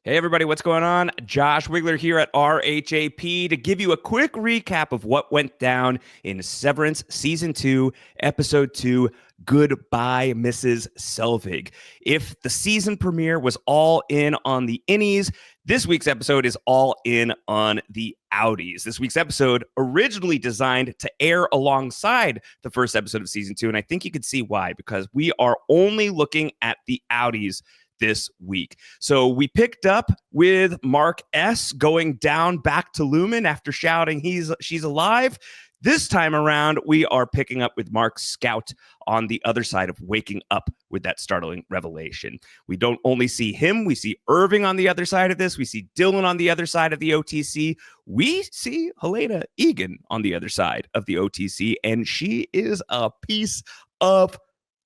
Hey everybody, what's going on? Josh Wigler here at RHAP to give you a quick recap of what went down in Severance Season 2, Episode 2, Goodbye, Mrs. Selvig. If the season premiere was all in on the innies, this week's episode is all in on the outies. This week's episode, originally designed to air alongside the first episode of Season 2, and I think you can see why, because we are only looking at the outies this week. So we picked up with Mark S going down back to Lumen after shouting she's alive. This time around, we are picking up with Mark Scout on the other side of waking up with that startling revelation. We don't only see him, we see Irving on the other side of this. We see Dylan on the other side of the OTC. We see Helena Egan on the other side of the OTC, and she is a piece of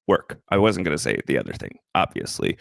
work. I wasn't going to say the other thing, obviously.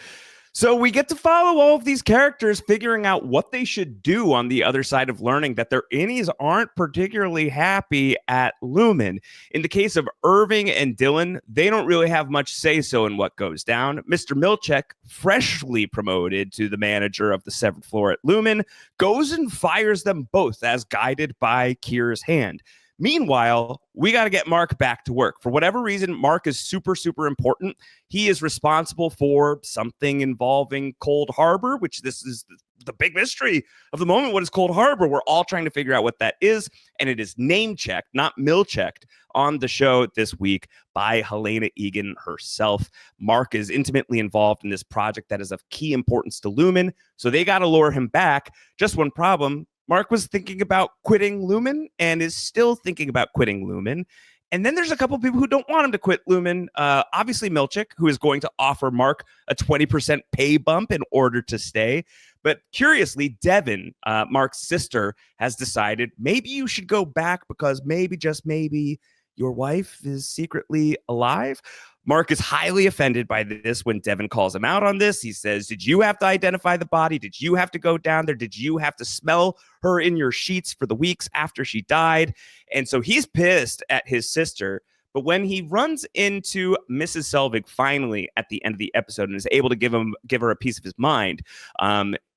So we get to follow all of these characters figuring out what they should do on the other side of learning that their innies aren't particularly happy at Lumen. In the case of Irving and Dylan, they don't really have much say-so in what goes down. Mr. Milchek, freshly promoted to the manager of the 7th floor at Lumen, goes and fires them both as guided by Kier's hand. Meanwhile, we got to get Mark back to work. For whatever reason, Mark is super, super important. He is responsible for something involving Cold Harbor, which this is the big mystery of the moment. What is Cold Harbor? We're all trying to figure out what that is, and it is name-checked, not mill-checked, on the show this week by Helena Egan herself. Mark is intimately involved in this project that is of key importance to Lumen, so they got to lure him back. Just one problem. Mark was thinking about quitting Lumen and is still thinking about quitting Lumen. And then there's a couple of people who don't want him to quit Lumen. Obviously, Milchik, who is going to offer Mark a 20% pay bump in order to stay. But curiously, Devin, Mark's sister, has decided maybe you should go back because maybe, just maybe, your wife is secretly alive. Mark is highly offended by this when Devin calls him out on this. He says, did you have to identify the body? Did you have to go down there? Did you have to smell her in your sheets for the weeks after she died? And so he's pissed at his sister. But when he runs into Mrs. Selvig finally at the end of the episode and is able to give her a piece of his mind,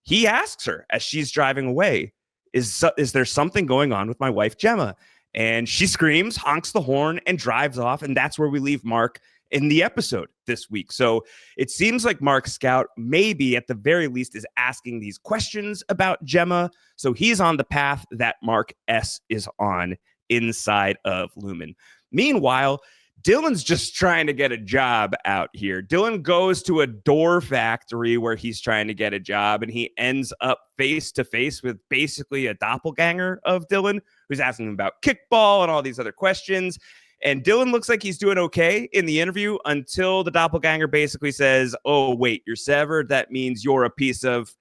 he asks her as she's driving away, is there something going on with my wife, Gemma? And she screams, honks the horn, and drives off. And that's where we leave Mark in the episode this week. So it seems like Mark Scout maybe at the very least is asking these questions about Gemma. So he's on the path that Mark S is on inside of Lumen. Meanwhile, Dylan's just trying to get a job out here. Dylan goes to a door factory where he's trying to get a job, and he ends up face to face with basically a doppelganger of Dylan, who's asking him about kickball and all these other questions. And Dylan looks like he's doing okay in the interview until the doppelganger basically says, oh, wait, you're severed. That means you're a piece of,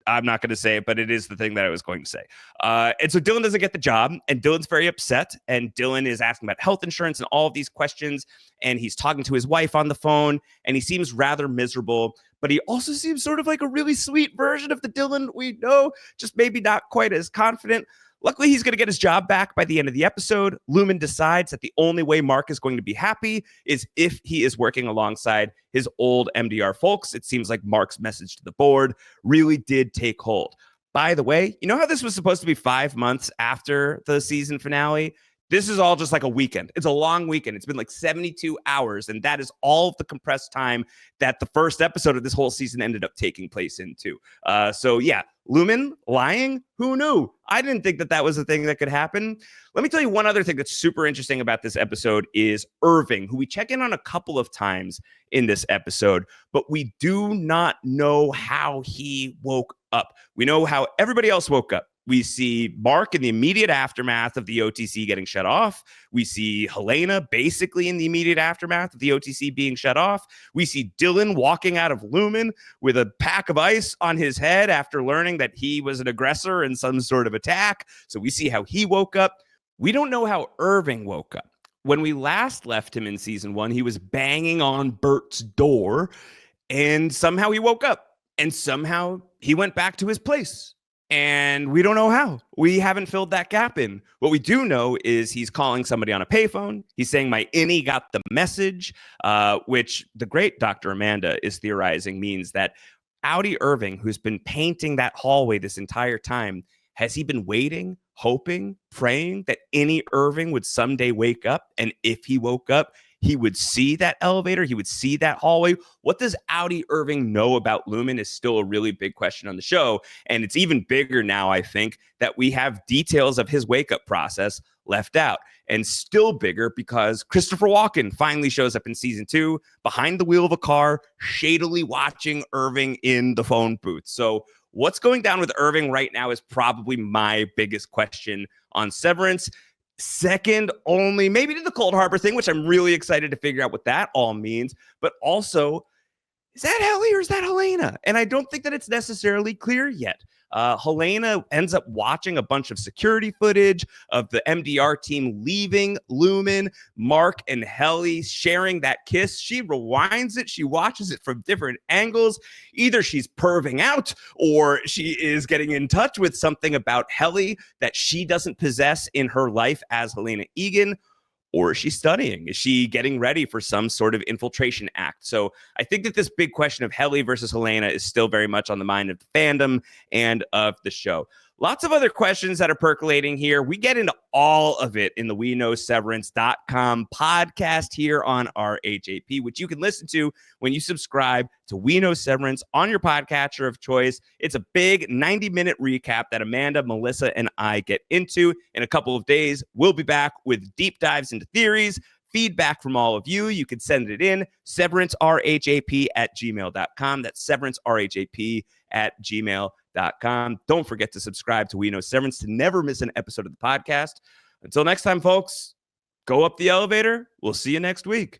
I'm not going to say it, but it is the thing that I was going to say. And so Dylan doesn't get the job, and Dylan's very upset. And Dylan is asking about health insurance and all of these questions. And he's talking to his wife on the phone, and he seems rather miserable. But he also seems sort of like a really sweet version of the Dylan we know, just maybe not quite as confident. Luckily, he's going to get his job back by the end of the episode. Lumen decides that the only way Mark is going to be happy is if he is working alongside his old MDR folks. It seems like Mark's message to the board really did take hold. By the way, you know how this was supposed to be 5 months after the season finale? This is all just like a weekend. It's a long weekend. It's been like 72 hours, and that is all of the compressed time that the first episode of this whole season ended up taking place into. So yeah, Lumen lying? Who knew? I didn't think that was a thing that could happen. Let me tell you one other thing that's super interesting about this episode is Irving, who we check in on a couple of times in this episode, but we do not know how he woke up. We know how everybody else woke up. We see Mark in the immediate aftermath of the OTC getting shut off. We see Helena basically in the immediate aftermath of the OTC being shut off. We see Dylan walking out of Lumen with a pack of ice on his head after learning that he was an aggressor in some sort of attack. So we see how he woke up. We don't know how Irving woke up. When we last left him in season 1, he was banging on Bert's door, and somehow he woke up, and somehow he went back to his place. And we don't know how. We haven't filled that gap in. What we do know is he's calling somebody on a payphone. He's saying my innie got the message, which the great Dr. Amanda is theorizing means that Audi Irving, who's been painting that hallway this entire time, has he been waiting, hoping, praying that any Irving would someday wake up? And if he woke up, he would see that elevator, he would see that hallway. What does Audi Irving know about Lumen is still a really big question on the show. And it's even bigger now, I think, that we have details of his wake-up process left out. And still bigger because Christopher Walken finally shows up in season 2 behind the wheel of a car, shadily watching Irving in the phone booth. So what's going down with Irving right now is probably my biggest question on Severance. Second only maybe to the Cold Harbor thing, which I'm really excited to figure out what that all means. But also, is that Helly or is that Helena? And I don't think that it's necessarily clear yet. Helena ends up watching a bunch of security footage of the MDR team leaving Lumen, Mark and Helly sharing that kiss. She rewinds it. She watches it from different angles. Either she's perving out or she is getting in touch with something about Helly that she doesn't possess in her life as Helena Egan. Or is she studying? Is she getting ready for some sort of infiltration act? So I think that this big question of Helly versus Helena is still very much on the mind of the fandom and of the show. Lots of other questions that are percolating here. We get into all of it in the WeKnowSeverance.com podcast here on RHAP, which you can listen to when you subscribe to We Know Severance on your podcatcher of choice. It's a big 90-minute recap that Amanda, Melissa, and I get into. In a couple of days, we'll be back with deep dives into theories, feedback from all of you. You can send it in, severancerhap@gmail.com. That's severancerhap@gmail.com. Don't forget to subscribe to We Know Severance to never miss an episode of the podcast. Until next time, folks, go up the elevator. We'll see you next week.